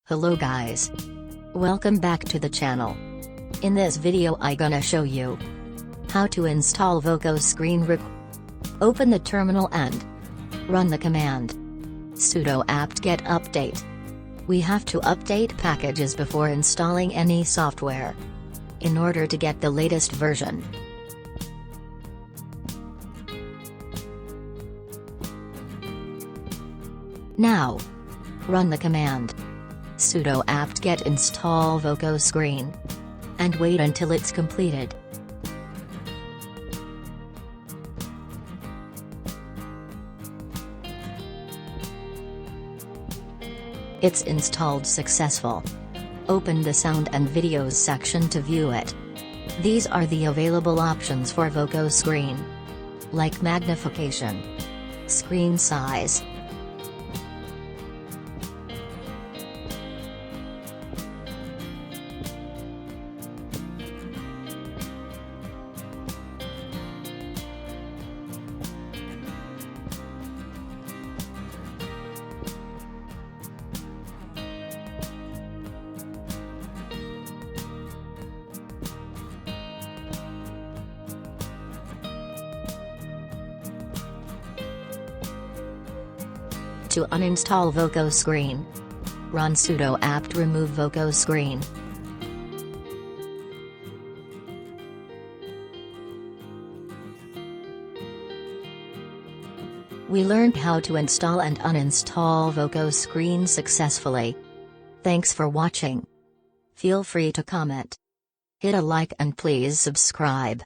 Hello guys. Welcome back to the channel. In this video I gonna show you how to install Vokoscreen. Open the terminal and run the command sudo apt-get update. We have to update packages before installing any software in order to get the latest version. Now, run the command sudo apt-get install Vokoscreen and wait until it's completed. It's installed successful. Open the sound and videos section to view it. These are the available options for Vokoscreen, like magnification, screen size, to uninstall Vokoscreen, run sudo apt remove Vokoscreen. We learned how to install and uninstall Vokoscreen successfully. Thanks for watching. Feel free to comment, hit a like and please subscribe.